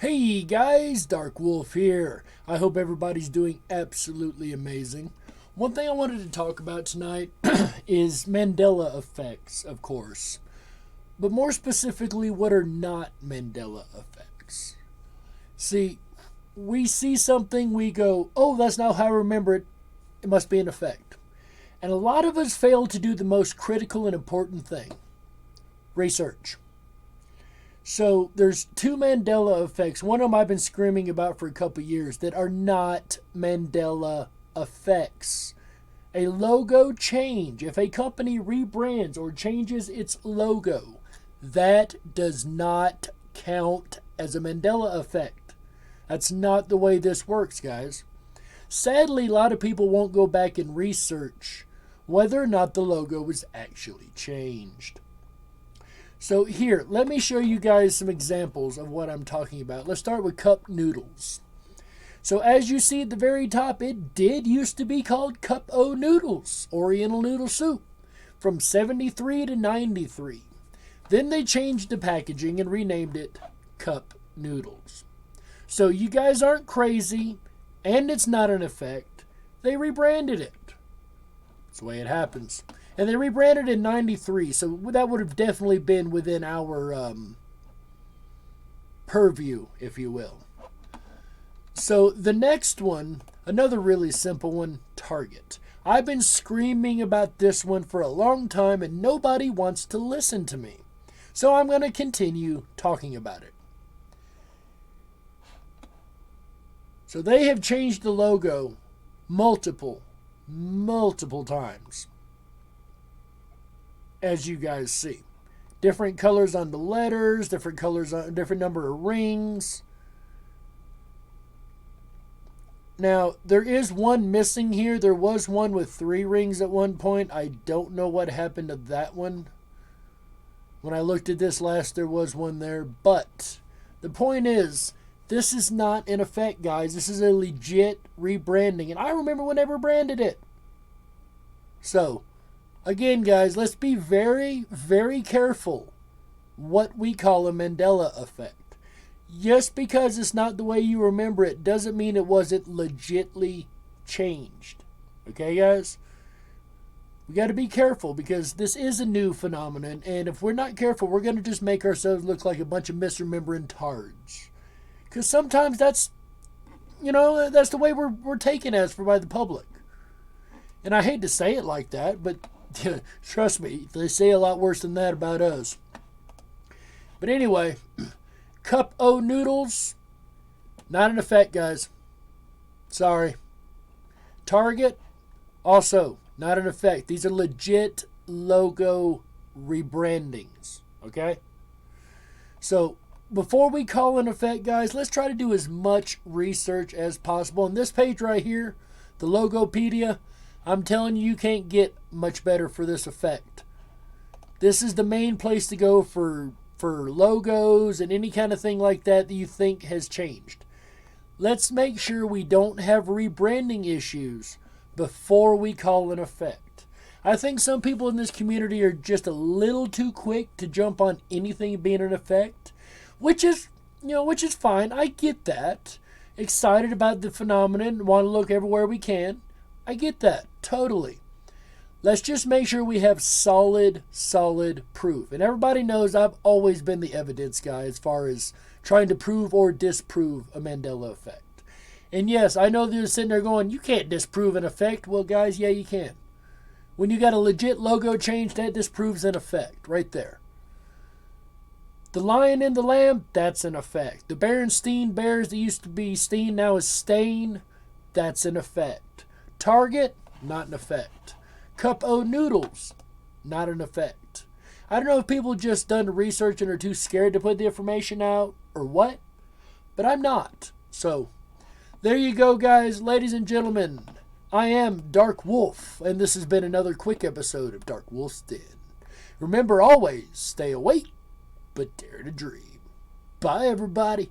Hey guys, Dark Wolf here. I hope everybody's doing absolutely amazing. One thing I wanted to talk about tonight is Mandela effects, of course. But more specifically, what are not Mandela effects? See, we see something, we go, oh, that's not how I remember it. It must be an effect. And a lot of us fail to do the most critical and important thing: research. So there's two Mandela effects. One of them I've been screaming about for a couple years that are not Mandela effects. A logo change. If a company rebrands or changes its logo, that does not count as a Mandela effect. That's not the way this works, guys. Sadly, a lot of people won't go back and research whether or not the logo was actually changed. So here, let me show you guys some examples of what I'm talking about. Let's start with cup noodles. So as you see at the very top, it did used to be called Cup O Noodles, Oriental Noodle Soup, from 73 to 93. Then they changed the packaging and renamed it Cup Noodles. So you guys aren't crazy, and it's not an effect. They rebranded it. That's the way it happens. And they rebranded in 93, so that would have definitely been within our purview, if you will. So the next one, another really simple one, Target. I've been screaming about this one for a long time, and nobody wants to listen to me. So I'm going to continue talking about it. So they have changed the logo multiple times, as you guys see. Different colors on the letters, different colors on different number of rings. Now, there is one missing here. There was one with 3 rings at one point. I don't know what happened to that one. When I looked at this last, there was one there. But the point is, this is not an effect, guys. This is a legit rebranding. And I remember when they rebranded it. So, again, guys, let's be very, very careful what we call a Mandela effect. Just because it's not the way you remember it doesn't mean it wasn't legitly changed. Okay, guys? We got to be careful because this is a new phenomenon, and if we're not careful, we're going to just make ourselves look like a bunch of misremembering tards. Because sometimes that's the way we're taken as for by the public. And I hate to say it like that, but trust me, they say a lot worse than that about us. But anyway, Cup O Noodles, not an effect, guys. Sorry. Target, also not an effect. These are legit logo rebrandings, okay? So before we call an effect, guys, let's try to do as much research as possible. On this page right here, the Logopedia, I'm telling you, you can't get much better for this effect. This is the main place to go for logos and any kind of thing like that that you think has changed. Let's make sure we don't have rebranding issues before we call an effect. I think some people in this community are just a little too quick to jump on anything being an effect, which is fine. I get that. Excited about the phenomenon, want to look everywhere we can. I get that, totally. Let's just make sure we have solid proof. And everybody knows I've always been the evidence guy as far as trying to prove or disprove a Mandela effect. And yes, I know they're sitting there going, you can't disprove an effect. Well, guys, yeah, you can. When you got a legit logo change, that disproves an effect right there. The lion and the lamb, that's an effect. The Berenstain Bears that used to be Steen, now is Stain, that's an effect. Target, not an effect. Cup O Noodles, not an effect. I don't know if people just done the research and are too scared to put the information out or what, but I'm not. So, there you go, guys. Ladies and gentlemen, I am Dark Wolf, and this has been another quick episode of Dark Wolf's Den. Remember, always stay awake, but dare to dream. Bye, everybody.